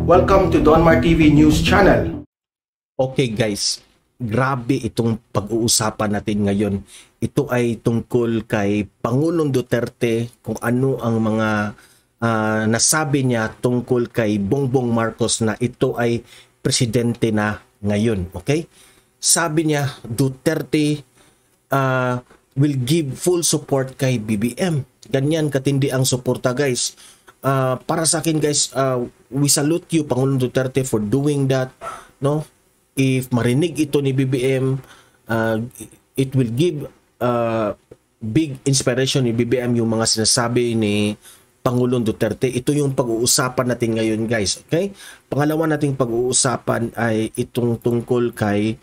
Welcome to Donmar TV News Channel. Okay guys, grabe itong pag-uusapan natin ngayon. Ito ay tungkol kay Pangulong Duterte, kung ano ang mga nasabi niya tungkol kay Bongbong Marcos na ito ay presidente na ngayon. Okay? Sabi niya, Duterte will give full support kay BBM. Ganyan katindi ang suporta guys. Para sa akin guys, we salute you Pangulong Duterte for doing that, no? If marinig ito ni BBM, it will give big inspiration ni BBM yung mga sinasabi ni Pangulong Duterte. Ito yung pag-uusapan natin ngayon guys, okay? Pangalawa nating pag-uusapan ay itong tungkol kay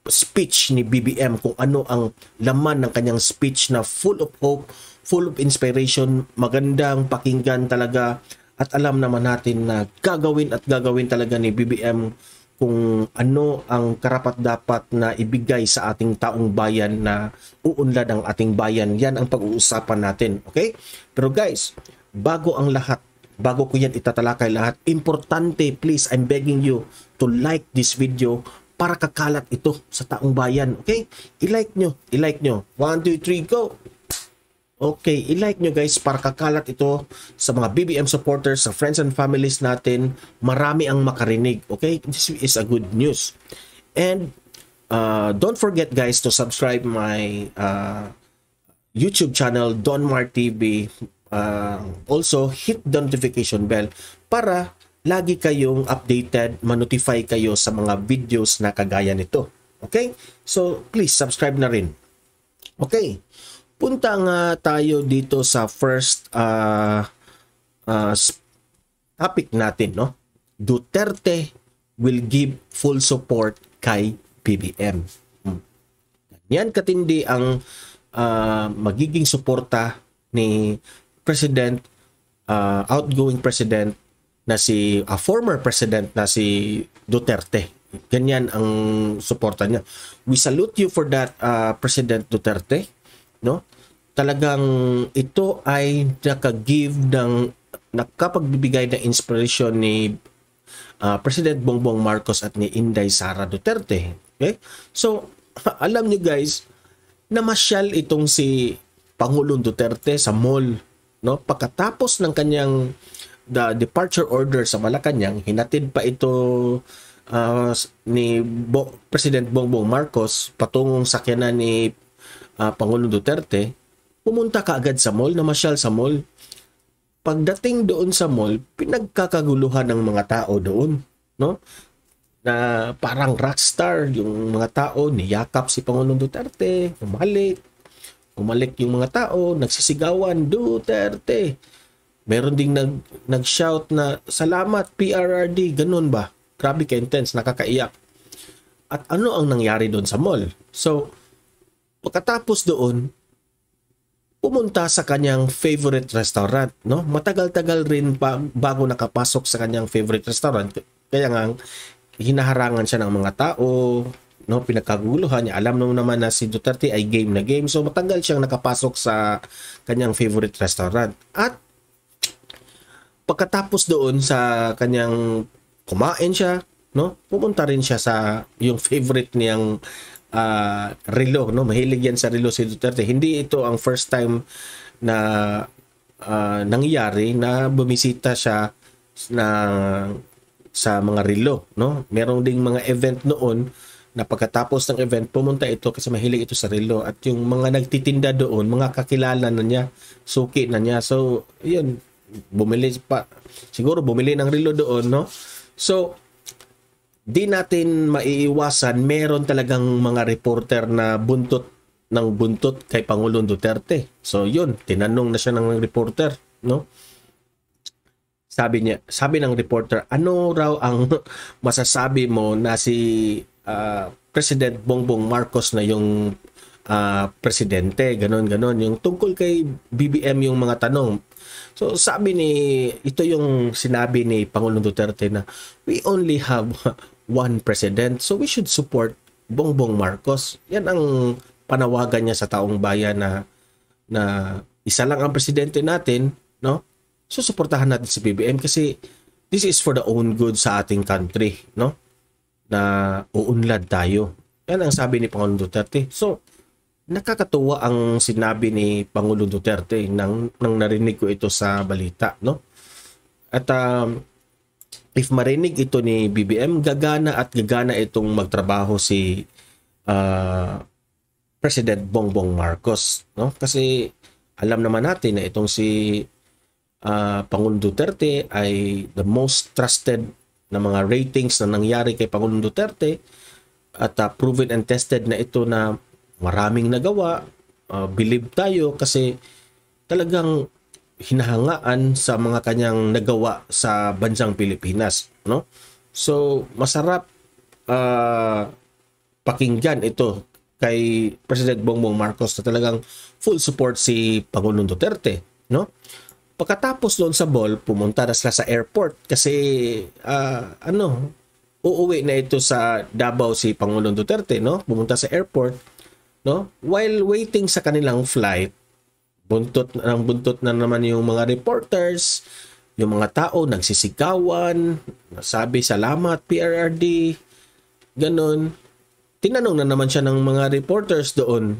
speech ni BBM, kung ano ang laman ng kanyang speech na full of hope, full of inspiration, magandang pakinggan talaga, at alam naman natin na gagawin talaga ni BBM kung ano ang karapat-dapat na ibigay sa ating taong bayan na uunlad ang ating bayan. Yan ang pag-uusapan natin, okay? Pero guys, bago ko yan itatalakay lahat, importante, please, I'm begging you to like this video para kakalat ito sa taong bayan, okay? I-like nyo. 1, 2, 3, go! Okay, i-like nyo guys para kakalat ito sa mga BBM supporters, sa friends and families natin. Marami ang makarinig, okay? This is a good news. And don't forget guys to subscribe my YouTube channel, Donmar TV. Also, hit the notification bell para lagi kayong updated, ma-notify kayo sa mga videos na kagaya nito. Okay? So, please subscribe na rin. Okay. Punta nga tayo dito sa first topic natin, no? Duterte will give full support kay BBM. Yan katindi ang magiging suporta ni President, outgoing President na si former President na si Duterte. Ganyan ang suporta niya. We salute you for that, President Duterte. No? Talagang ito ay nakapagbibigay ng inspiration ni President Bongbong Marcos at ni Inday Sara Duterte. Okay? So, alam niyo guys, namasyal itong si Pangulong Duterte sa mall, no? Pagkatapos ng kanyang departure order sa Malacanang, hinatid pa ito ni President Bongbong Marcos patungong sakyanan ni Pangulong Duterte. Pumunta ka agad sa mall, namasyal sa mall. Pagdating doon sa mall, pinagkakaguluhan ng mga tao doon, no? Na parang rockstar yung mga tao, niyakap si Pangulong Duterte, umalik yung mga tao, nagsisigawan, Duterte. Meron ding nag-shout na salamat PRRD, ganun ba? Grabe ka-intense, nakakaiyak. At ano ang nangyari doon sa mall? So, pagkatapos doon, pumunta sa kanyang favorite restaurant, no? Matagal-tagal rin bago nakapasok sa kanyang favorite restaurant. Kaya nga hinaharangan siya ng mga tao, no? Pinagkaguluhan niya. Alam naman na si Duterte ay game na game. So matagal siyang nakapasok sa kanyang favorite restaurant. At pagkatapos doon sa kanyang kumain siya, no? Pumunta rin siya sa yung favorite niyang relo, no? Mahilig yan sa relo si Duterte. Hindi ito ang first time na nangyari na bumisita siya sa mga relo, no? Merong ding mga event noon na pagkatapos ng event pumunta ito kasi mahilig ito sa relo, at yung mga nagtitinda doon, mga kakilala na niya, suki na niya. So, yun, siguro bumili ng relo doon, no? So, di natin maiiwasan, meron talagang mga reporter na buntot kay Pangulong Duterte. So yun, tinanong na siya ng reporter, no? Sabi ng reporter, ano raw ang masasabi mo na si President Bongbong Marcos na yung presidente, ganon, yung tungkol kay BBM yung mga tanong. So ito yung sinabi ni Pangulong Duterte na we only have one president, so we should support Bongbong Marcos. Yan ang panawagan niya sa taong bayan na isa lang ang presidente natin, no? susuportahan natin si BBM kasi this is for the own good sa ating country, no? Na uunlad tayo. Yan ang sabi ni Pangulong Duterte. So, nakakatuwa ang sinabi ni Pangulong Duterte nang narinig ko ito sa balita, no? At if marinig ito ni BBM, gagana at gagana itong magtrabaho si President Bongbong Marcos, no? Kasi alam naman natin na itong si Pangulong Duterte ay the most trusted na mga ratings na nangyari kay Pangulong Duterte at proven and tested na ito na maraming nagawa. Believe tayo kasi talagang hinahangaan sa mga kanyang nagawa sa bansang Pilipinas, no? So masarap pakinggan ito kay President Bongbong Marcos na talagang full support si Pangulong Duterte, no? Pagkatapos doon sa ball, pumunta na sila sa airport kasi uuwi na ito sa Davao si Pangulong Duterte, no? Pumunta sa airport, no? While waiting sa kanilang flight, buntot na naman yung mga reporters, yung mga tao nagsisigawan, sabi salamat PRRD, ganun. Tinanong na naman siya ng mga reporters doon.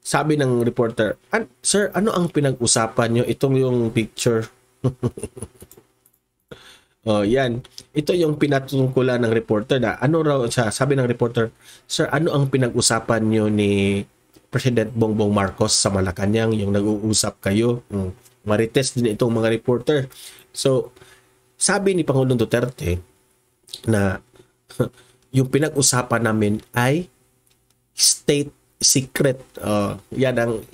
Sabi ng reporter, "Sir, ano ang pinag-usapan nyo? Itong yung picture." Yan. Ito yung pinatungkulan ng reporter na ano raw siya. Sabi ng reporter, "Sir, ano ang pinag-usapan nyo ni President Bongbong Marcos sa Malacanang, yung nag-uusap kayo?" Marites din itong mga reporter. So, sabi ni Pangulong Duterte na yung pinag-usapan namin ay state secret. Yan ang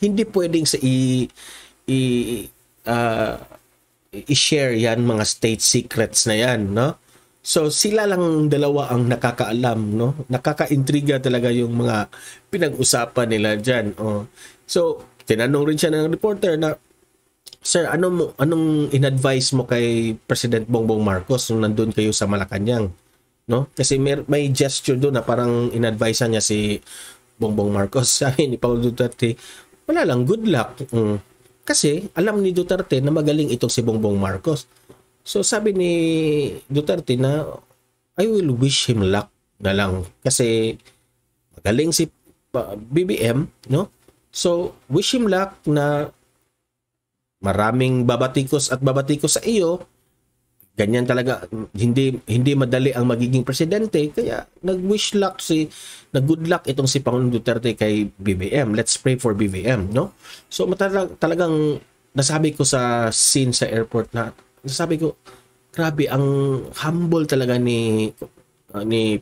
hindi pwedeng sa i-share yan, mga state secrets na yan, no? So sila lang dalawa ang nakakaalam, no? Nakakaintriga talaga yung mga pinag-usapan nila diyan. So tinanong rin siya ng reporter na, "Sir, anong in-advise mo kay President Bongbong Marcos nung nandun kayo sa Malacanang?" No? Kasi may gesture doon na parang in-advise niya si Bongbong Marcos. Sabi ni Pangulong Duterte, wala lang, good luck. Kasi alam ni Duterte na magaling itong si Bongbong Marcos. So sabi ni Duterte na, "I will wish him luck na lang." Kasi magaling si BBM, no? So wish him luck na maraming babatikos at babatikos sa iyo. Ganyan talaga, hindi madali ang magiging presidente, kaya nag-wish luck nag-good luck itong si Pangulong Duterte kay BBM. Let's pray for BBM, no? So talagang nasabi ko sa scene sa airport na, nasabi ko, grabe ang humble talaga ni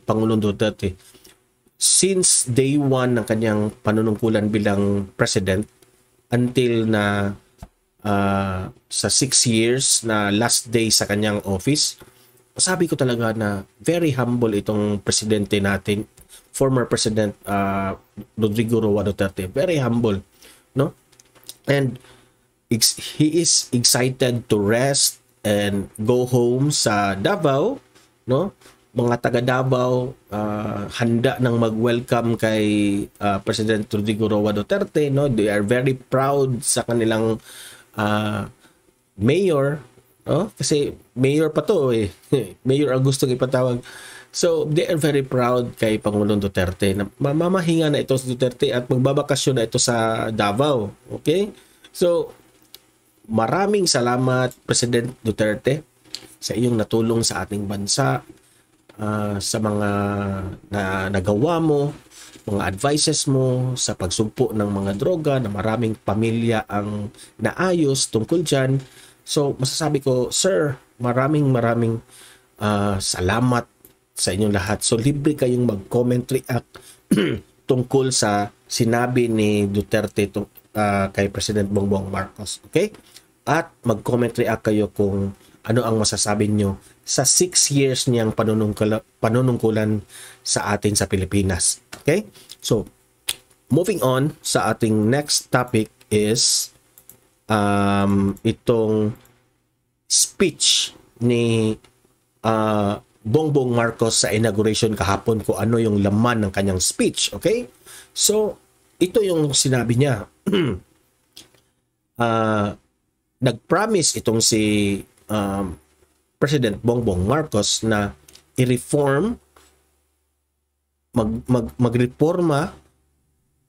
Pangulong Duterte. Since day one ng kanyang panunungkulan bilang president until na sa 6 years na last day sa kanyang office, sabi ko talaga na very humble itong presidente natin, former President Rodrigo Roa Duterte. Very humble, no? And he is excited to rest and go home sa Davao, no? Mga taga Davao handa nang mag-welcome kay President Rodrigo Roa Duterte, no? They are very proud sa kanilang mayor, kasi mayor pa to eh. Mayor ang gustong ipatawag. So they are very proud kay Pangulong Duterte na mamahinga na ito si Duterte at magbabakasyon na ito sa Davao. Okay? So maraming salamat President Duterte sa iyong natulong sa ating bansa, sa mga nagawa mo, mga advices mo sa pagsugpo ng mga droga na maraming pamilya ang naayos tungkol dyan. So masasabi ko, sir, maraming salamat sa inyong lahat. So libre kayong mag-comment, react tungkol sa sinabi ni Duterte kay President Bongbong Marcos. Okay? At mag-comment, react kayo kung ano ang masasabi nyo sa 6 years niyang panunungkulan sa atin sa Pilipinas. Okay? So, moving on sa ating next topic is itong speech ni Bongbong Marcos sa inauguration kahapon, kung ano yung laman ng kanyang speech. Okay? So, ito yung sinabi niya. Nag-promise itong si President Bongbong Marcos na i-reform, magreforma,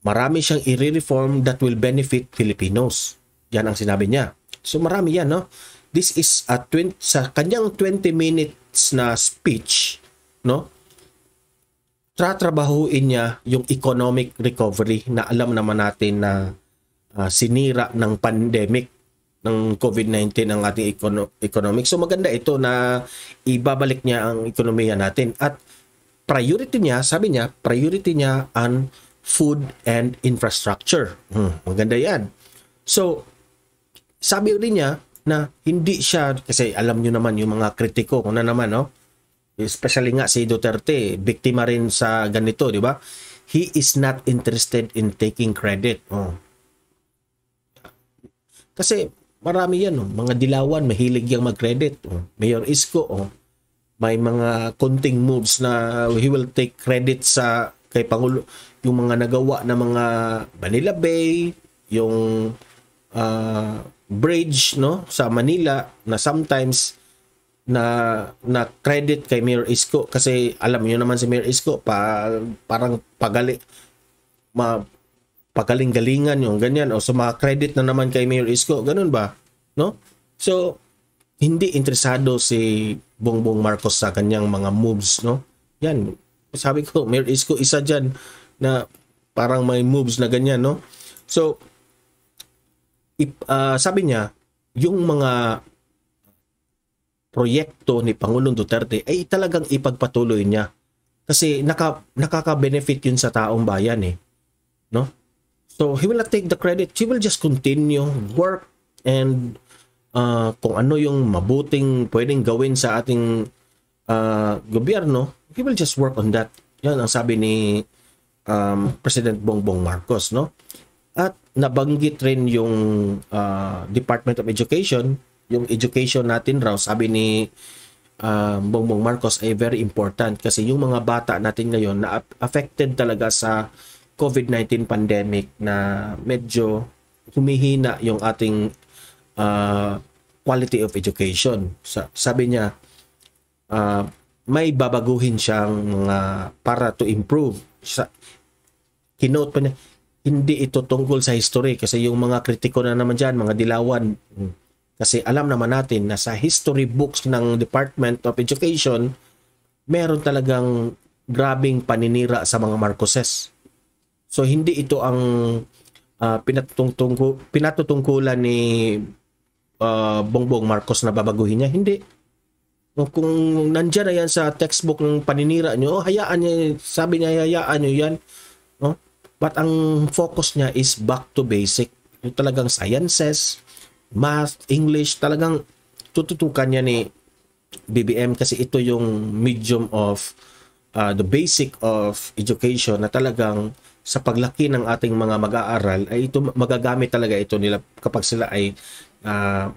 marami siyang i-reform that will benefit Filipinos. Yan ang sinabi niya. So marami yan, no? This is sa kanyang 20 minutes na speech, no? Tratrabahuin niya yung economic recovery na alam naman natin na sinira ng pandemic ng COVID-19 ang ating economic. So maganda ito na ibabalik niya ang ekonomiya natin. At priority niya, sabi niya, priority niya ang food and infrastructure. Maganda yan. So, sabi rin niya na hindi siya, kasi alam niyo naman yung mga kritiko, kung na naman, no? Especially nga si Duterte, biktima rin sa ganito, di ba? He is not interested in taking credit. Kasi marami yan, mga dilawan, mahilig yung mag-credit. Mayor Isko, may mga konting moves na he will take credit sa kay Pangulo, yung mga nagawa na mga Manila Bay, yung bridge, no, sa Manila na sometimes na credit kay Mayor Isko kasi alam niyo naman si Mayor Isko parang pagaling-galingan yung ganyan o so credit na naman kay Mayor Isko, ganun ba, no? So hindi interesado si Bongbong Marcos sa kanyang mga moves, no? Yan, sabi ko, Mayor Isko isa dyan na parang may moves na ganyan, no? So sabi niya, yung mga proyekto ni Pangulong Duterte ay talagang ipagpatuloy niya kasi nakaka-benefit yun sa taong bayan, no? So he will not take the credit, he will just continue work and kung ano yung mabuting pwedeng gawin sa ating gobyerno, he will just work on that. Yan ang sabi ni President Bongbong Marcos, no? At nabanggit rin yung Department of Education, yung education natin raw, sabi ni Bongbong Marcos ay very important kasi yung mga bata natin ngayon na affected talaga sa COVID-19 pandemic na medyo humihina yung ating quality of education. Sabi niya, may babaguhin siyang mga para to improve. Kinote pa niya, hindi ito tungkol sa history kasi yung mga kritiko na naman dyan, mga dilawan. Kasi alam naman natin na sa history books ng Department of Education, meron talagang grabing paninira sa mga Marcoses. So hindi ito ang pinatutungkulan ni Bongbong Marcos na babaguhin niya. Hindi. Kung nandiyan na yan sa textbook ng paninira nyo, hayaan niya, sabi niya, hayaan nyo yan. No? But ang focus niya is back to basic. Yung talagang sciences, math, English, talagang tututukan niya ni BBM kasi ito yung medium of the basic of education na talagang sa paglaki ng ating mga mag-aaral ay ito magagamit talaga ito nila kapag sila ay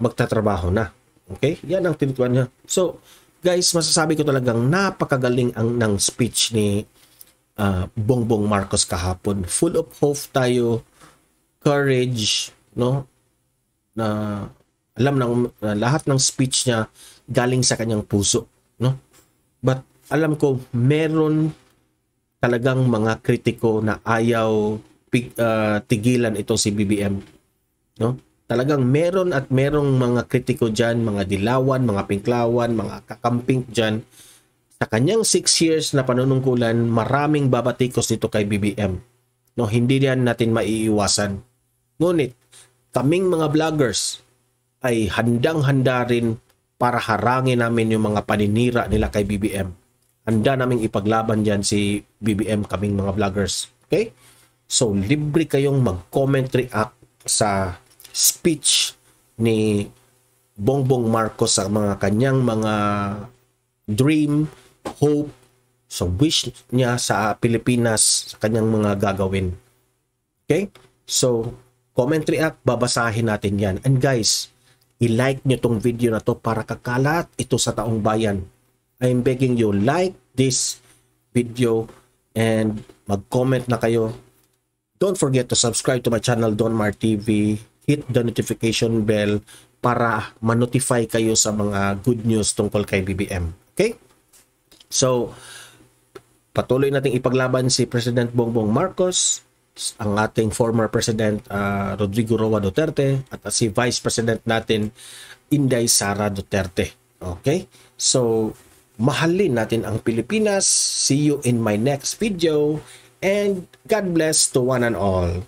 magtatrabaho na. Okay? Yan ang tinutuan niya. So, guys, masasabi ko talagang napakagaling ng speech ni Bongbong Marcos kahapon. Full of hope tayo, courage, no? Na alam lahat ng speech niya galing sa kanyang puso, no? But alam ko meron talagang mga kritiko na ayaw tigilan ito si BBM, no? Talagang meron at merong mga kritiko diyan, mga dilawan, mga pinklawan, mga kakamping diyan. Sa kanyang 6 years na panunungkulan, maraming babatikos dito kay BBM. No, hindi yan natin maiiwasan. Ngunit kaming mga vloggers ay handang-handa rin para harangin namin yung mga paninira nila kay BBM. Handa naming ipaglaban dyan si BBM, kaming mga vloggers. Okay? So, libre kayong mag-comment, react sa speech ni Bongbong Marcos sa mga kanyang mga dream, hope, so wish niya sa Pilipinas, sa kanyang mga gagawin. Okay? So, comment, react, babasahin natin yan. And guys, i-like nyo tong video na to para kakalat ito sa taong bayan. I'm begging you, like this video and mag-comment na kayo. Don't forget to subscribe to my channel, Don Mar TV. Hit the notification bell para ma-notify kayo sa mga good news tungkol kay BBM. Okay? So, patuloy nating ipaglaban si President Bongbong Marcos, ang ating former President Rodrigo Roa Duterte, at si Vice President natin Inday Sara Duterte. Okay? So, mahalin natin ang Pilipinas. See you in my next video. And God bless to one and all.